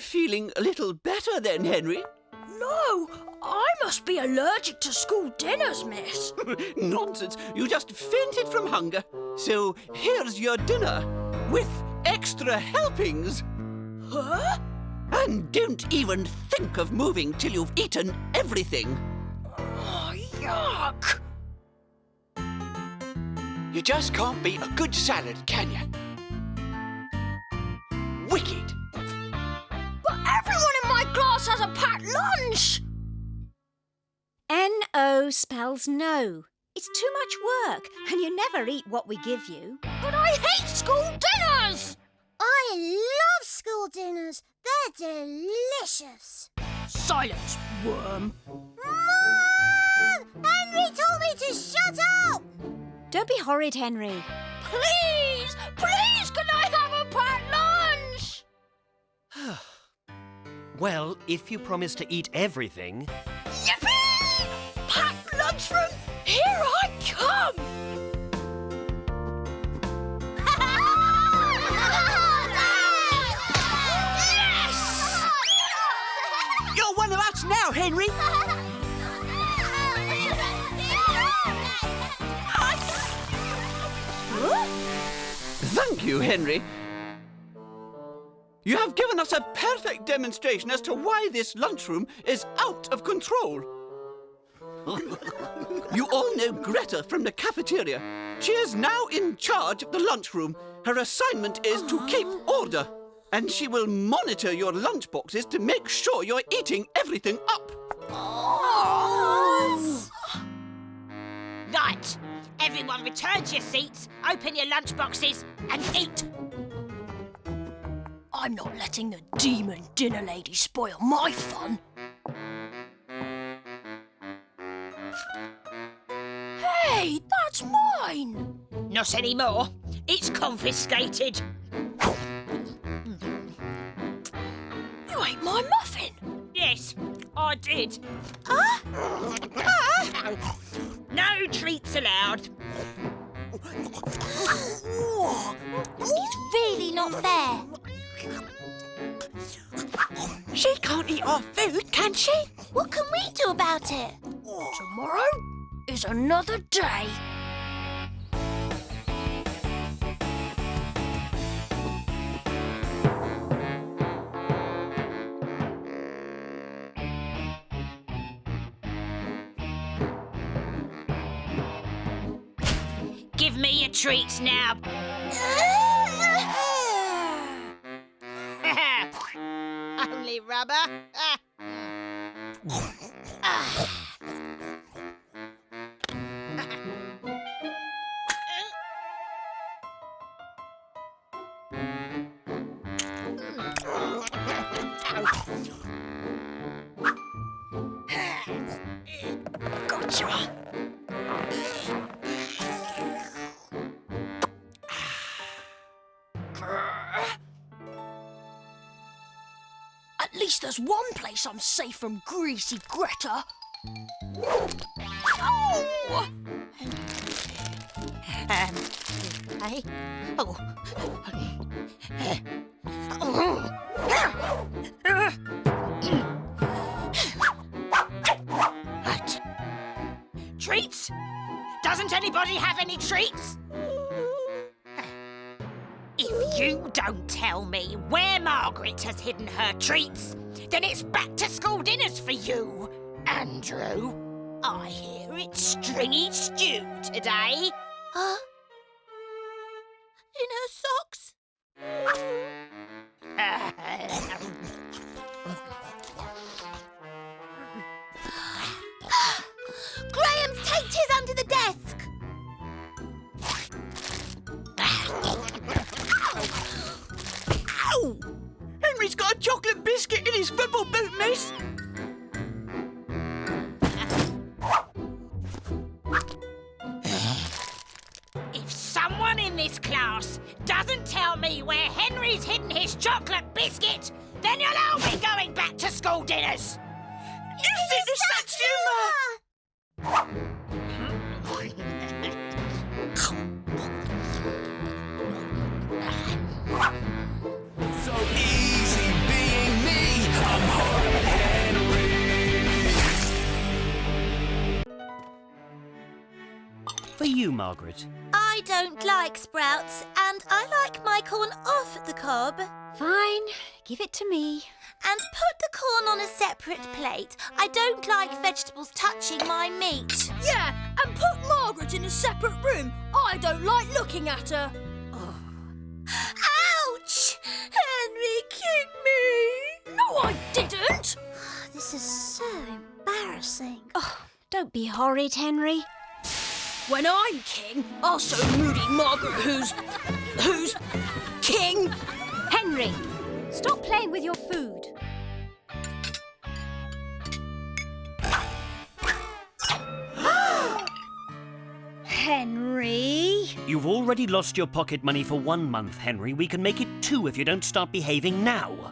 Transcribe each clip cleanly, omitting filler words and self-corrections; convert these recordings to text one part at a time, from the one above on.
feeling a little better then, Henry? No, I must be allergic to school dinners, miss. Nonsense. You just fainted from hunger. So here's your dinner with extra helpings. Huh? And don't even think of moving till you've eaten everything. Oh, yuck. You just can't beat a good salad, can you? Wicked. But everyone in my class has a packed lunch. N-O spells no. It's too much work, and you never eat what we give you. But I hate school dinners. I love school dinners. They're delicious. Silence, worm. Mom! Henry told me to shut up! Don't be horrid, Henry. Please, please, can I have a packed lunch? Well, if you promise to eat everything... Yippee! Packed lunchroom, here I come! Yes! You're one of us now, Henry. Thank you, Henry. You have given us a perfect demonstration as to why this lunchroom is out of control. You all know Greta from the cafeteria. She is now in charge of the lunchroom. Her assignment is to keep order. And she will monitor your lunchboxes to make sure you're eating everything up. Right. Everyone return to your seats, open your lunchboxes and eat. I'm not letting the demon dinner lady spoil my fun. Hey, that's mine! Not anymore. It's confiscated. You ate my muffin! Yes, I did. No treats allowed. It's really not fair. She can't eat our food, can she? What can we do about it? Tomorrow is another day. Give me your treats now. Only rubber. Gotcha. At least there's one place I'm safe from greasy Greta. Oh! Hey. Oh. Right. Treats? Doesn't anybody have any treats? If you don't tell me where Margaret has hidden her treats, then it's back to school dinners for you, Andrew. I hear it's stringy stew today. Huh? In her socks? Graham's taped his under the desk. Ow! Henry's got a chocolate biscuit in his football boot, miss. If someone in this class doesn't tell me where Henry's hidden his chocolate biscuit, then you'll all be going back to school dinners. Is it the Satsuma? So easy being me. for you, Margaret? I don't like sprouts, and I like my corn off the cob. Fine, give it to me. And put the corn on a separate plate. I don't like vegetables touching my meat. Yeah, and put Margaret in a separate room. I don't like looking at her. Ouch! Henry kicked me! No, I didn't. This is so embarrassing. Oh, don't be horrid, Henry. When I'm king, I'll show moody Margaret who's king. Henry, stop playing with your food. Henry. You've already lost your pocket money for 1 month, Henry. We can make it 2 if you don't start behaving now.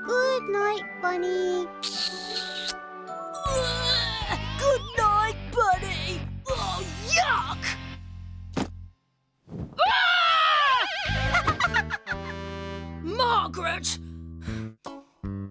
Good night, Bunny. Good night, buddy. Oh, yuck! Margaret!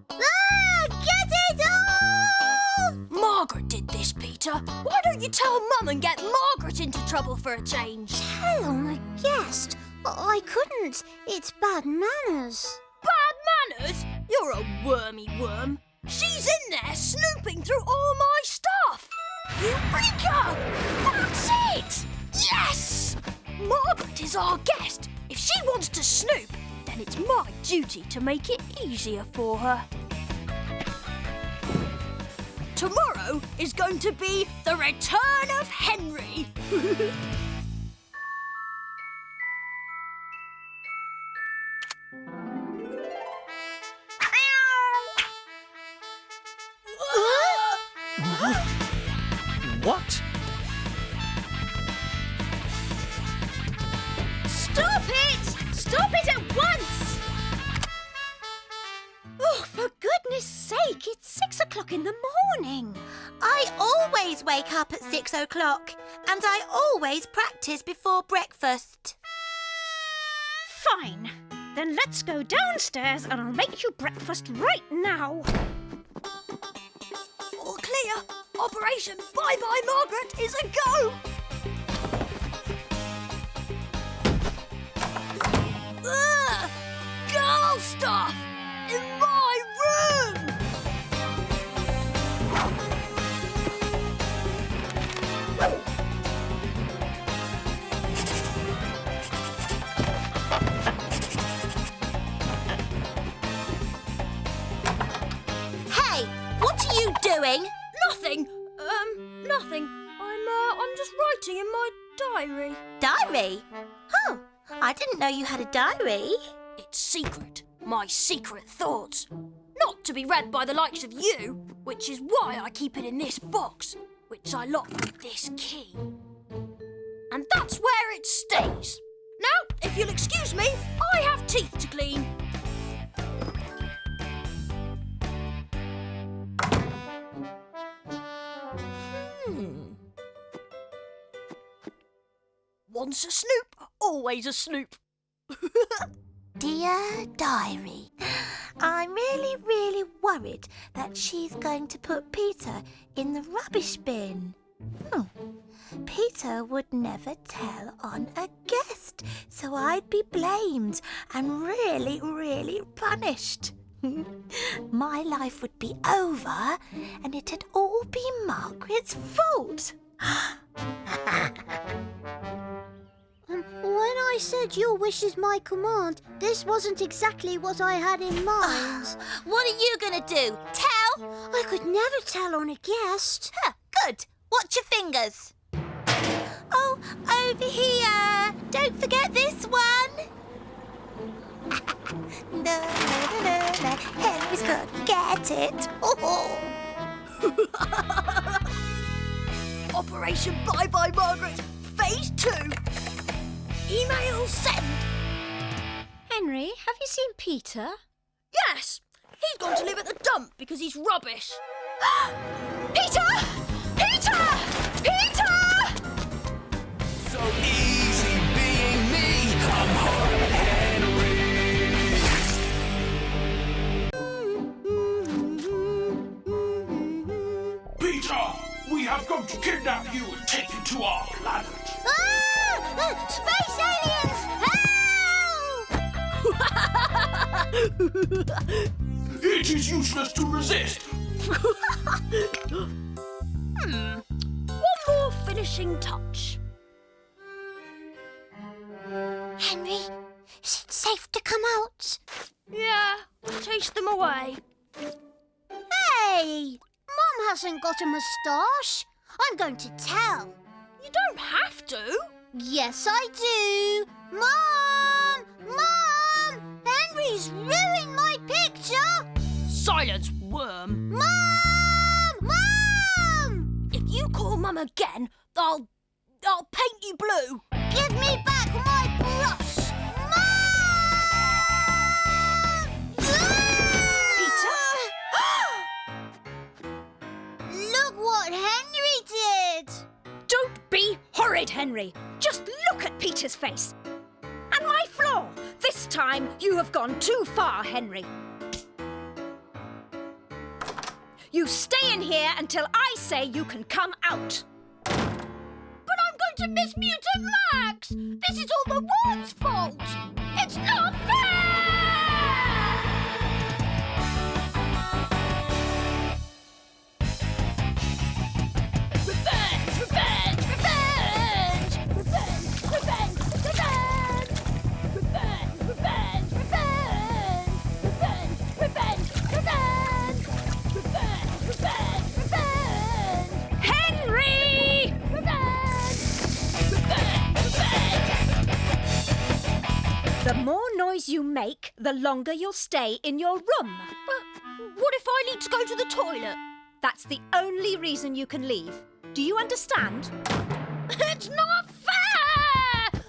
Get it off! Margaret did this, Peter. Why don't you tell Mum and get Margaret into trouble for a change? Tell on a guest. I couldn't. It's bad manners. Bad manners? You're a wormy worm. She's in there snooping through all my stuff. Eureka! That's it! Yes! Margaret is our guest. If she wants to snoop, then it's my duty to make it easier for her. Tomorrow is going to be the return of Henry. What? Stop it! Stop it at once! Oh, for goodness sake, it's 6 o'clock in the morning. I always wake up at 6 o'clock, and I always practice before breakfast. Fine. Then let's go downstairs and I'll make you breakfast right now. All clear. Operation Bye Bye Margaret is a go. Ugh! Girl stuff in my room. Hey, what are you doing? Nothing. Nothing. I'm just writing in my diary. Diary? Oh, I didn't know you had a diary. It's secret. My secret thoughts. Not to be read by the likes of you, which is why I keep it in this box, which I lock with this key. And that's where it stays. Now, if you'll excuse me, I have teeth to clean. Once a snoop, always a snoop. Dear Diary, I'm really worried that she's going to put Peter in the rubbish bin. Peter would never tell on a guest, so I'd be blamed and really punished. My life would be over and it'd all be Margaret's fault. When I said your wish is my command, this wasn't exactly what I had in mind. What are you going to do? Tell? I could never tell on a guest. Huh, good. Watch your fingers. Oh, over here. Don't forget this one. No. Henry's going to get it. Operation Bye Bye Margaret, Phase 2. Email sent. Henry, have you seen Peter? Yes, he's gone to live at the dump because he's rubbish. Peter! Peter! Peter! So easy being me. I'm Horrid Henry. It is useless to resist. One more finishing touch. Henry, is it safe to come out? Yeah, chase them away. Hey! Mum hasn't got a moustache. I'm going to tell. You don't have to. Yes, I do. Mum! Mum! Henry's ruined my picture! Silence, worm. Mum! Mum! If you call Mum again, I'll paint you blue. Give me back my brush! Look what Henry did! Don't be horrid, Henry. Just look at Peter's face. And my floor. This time you have gone too far, Henry. You stay in here until I say you can come out. But I'm going to miss Mutant Max. This is all the wand's fault. It's not fair! Revenge! Revenge! Revenge! Revenge! Revenge! Revenge! Revenge! Revenge! Revenge! Revenge! Revenge! Revenge! Revenge! Revenge! Henry! Revenge! Revenge! Revenge! The more noise you make, the longer you'll stay in your room. But what if I need to go to the toilet? That's the only reason you can leave. Do you understand? It's not fair!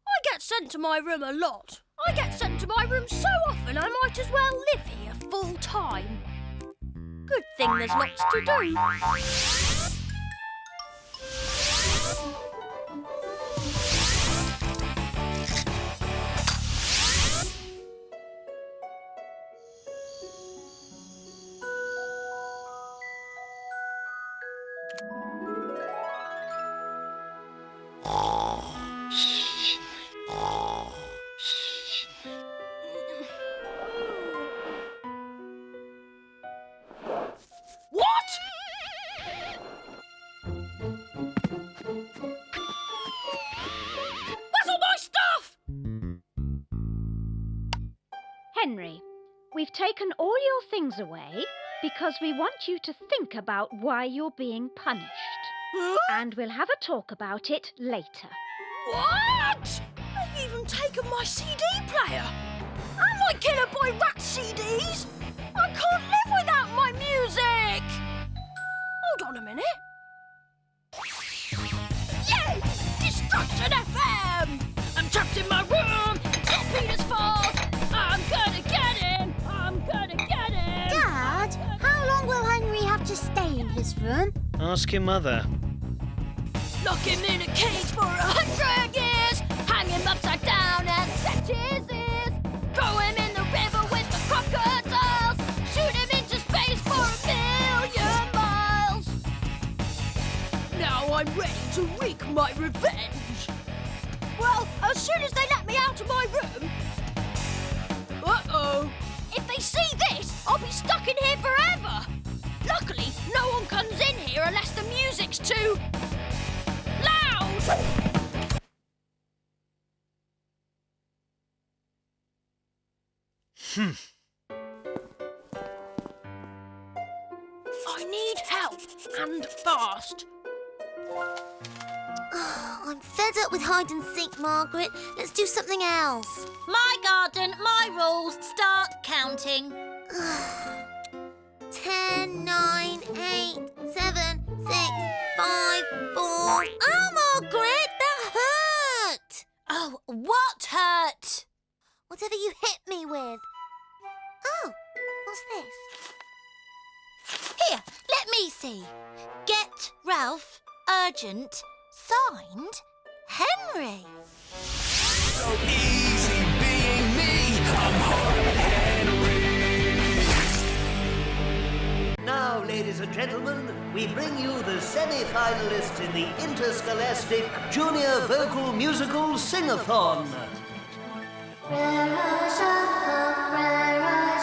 I get sent to my room a lot. I get sent to my room so often I might as well live here full time. Good thing there's lots to do. What? Where's all my stuff? Henry, we've taken all your things away because we want you to think about why you're being punished. And we'll have a talk about it later. What? They've even taken my CD player. And my Killer Boy Rat CDs. I can't live without my music. Hold on a minute. Yay! Destruction FM! I'm trapped in my room. It's not Peter's fault. I'm gonna get him. I'm gonna get him. Dad, how long will Henry have to stay in his room? Ask your mother. Lock him in a cage for 100 years. Hang him upside down and set his ears. Throw him in the river with the crocodiles. Shoot him into space for 1,000,000 miles. Now I'm ready to wreak my revenge. Well, as soon as they let me out of my room. Uh-oh. If they see this, I'll be stuck in here forever. Luckily, no one comes in here unless the music's too loud. I need help, and fast. I'm fed up with hide and seek, Margaret. Let's do something else. My garden, my rules. Start counting. 10, 9, 8, 7, 6, 5, 4. Oh, Margaret, that hurt! Oh, what hurt? Whatever you hit me with. Oh, what's this? Here, let me see. Get Ralph, urgent, signed, Henry. So easy being me. I'm Horrid Henry. Now, ladies and gentlemen, we bring you the semi-finalists in the Interscholastic Junior Vocal Musical Sing-a-thon. Frère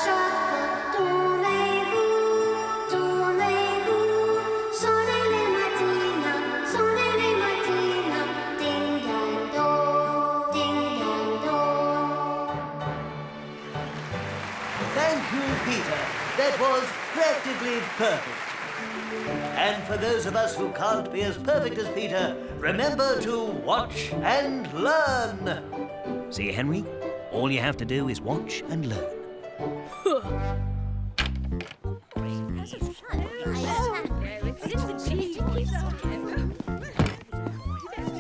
Jacques, tournez-vous, tournez-vous. Sonnez les matines, ding dang dong, ding dang dong. Thank you, Peter. That was practically perfect. And for those of us who can't be as perfect as Peter, remember to watch and learn. See, Henry? All you have to do is watch and learn.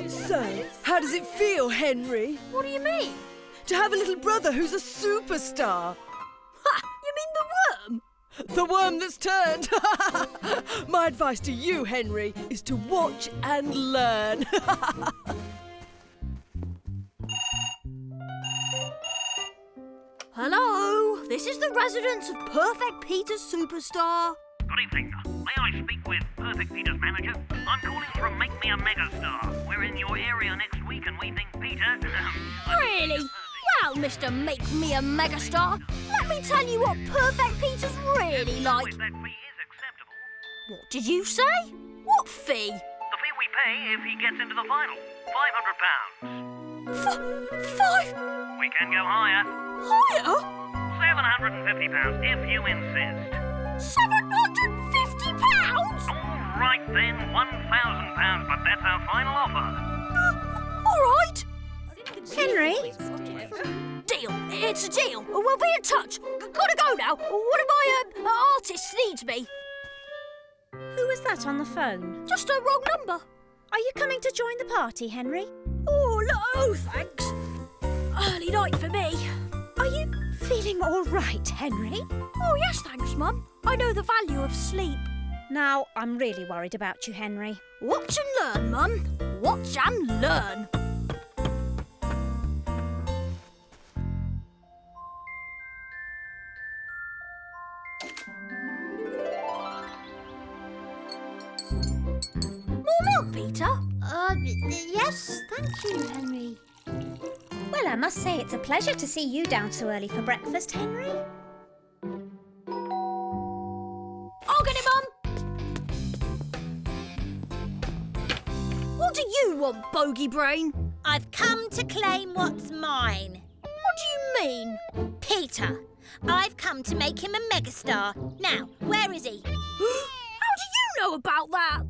So, how does it feel, Henry? What do you mean? To have a little brother who's a superstar? Ha! You mean the worm? The worm that's turned. My advice to you, Henry, is to watch and learn. Hello, this is the residence of Perfect Peter Superstar. Good evening. May I speak with Perfect Peter's manager? I'm calling from Make Me a Megastar. We're in your area next week and we think Peter... Really? Well, Mr. Make Me a Megastar, let me tell you what Perfect Peter's really like. If that fee is acceptable. What did you say? What fee? The fee we pay if he gets into the final. £500. Five We can go higher. higher? £750 if you insist. £750? All right then, £1,000, but that's our final offer. All right. Henry? Deal. It's a deal. We'll be in touch. Gotta go now. One of my artists needs me. Who was that on the phone? Just a wrong number. Are you coming to join the party, Henry? Oh, no, thanks. Early night for me. Are you feeling all right, Henry? Oh, yes, thanks, Mum. I know the value of sleep. Now, I'm really worried about you, Henry. Watch and learn, Mum. Watch and learn. More milk, Peter? Yes, thank you, Henry. Well, I must say it's a pleasure to see you down so early for breakfast, Henry. I'll get it, Mum. What do you want, bogey brain? I've come to claim what's mine. What do you mean? Peter, I've come to make him a megastar. Now, where is he? How do you know about that?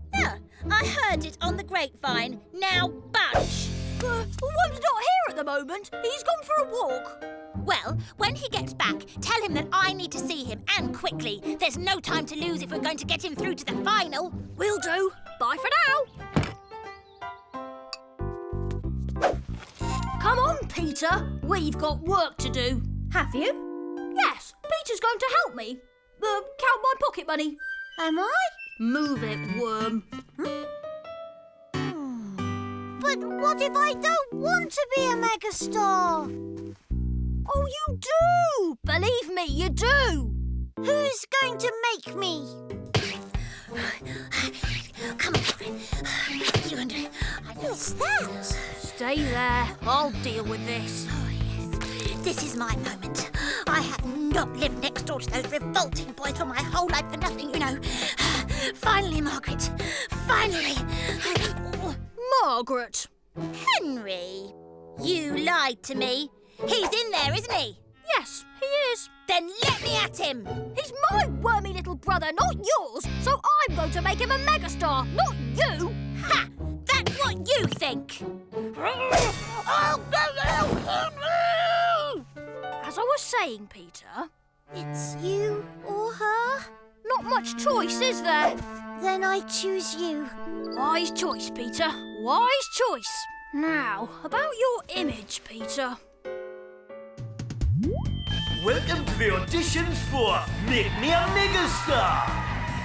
I heard it on the grapevine. Now, bunch! One's not here at the moment. He's gone for a walk. Well, when he gets back, tell him that I need to see him, and quickly. There's no time to lose if we're going to get him through to the final. Will do. Bye for now. Come on, Peter. We've got work to do. Have you? Yes, Peter's going to help me. Count my pocket money. Am I? Move it, worm. But what if I don't want to be a megastar? Oh, you do! Believe me, you do! Who's going to make me? Come on, you and What's that? Stay there. I'll deal with this. Oh, yes. This is my moment. I have not lived next door to those revolting boys for my whole life for nothing, you know. Finally, Margaret. Finally. Margaret. Henry, you lied to me. He's in there, isn't he? Yes, he is. Then let me at him. He's my wormy little brother, not yours. So I'm going to make him a megastar, not you. Ha! That's what you think. As I was saying, Peter, It's you or her? not much choice, is there? Then I choose you. Wise choice, Peter. Wise choice. Now, about your image, Peter. Welcome to the auditions for Make Me a Megastar.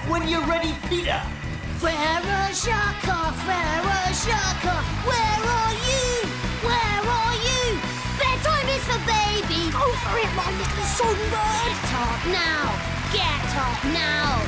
When you're ready, Peter. Frère Jacques, where are you? Where are you? Bedtime is for baby. Go for it, my little songbird. Get up now. Get up now.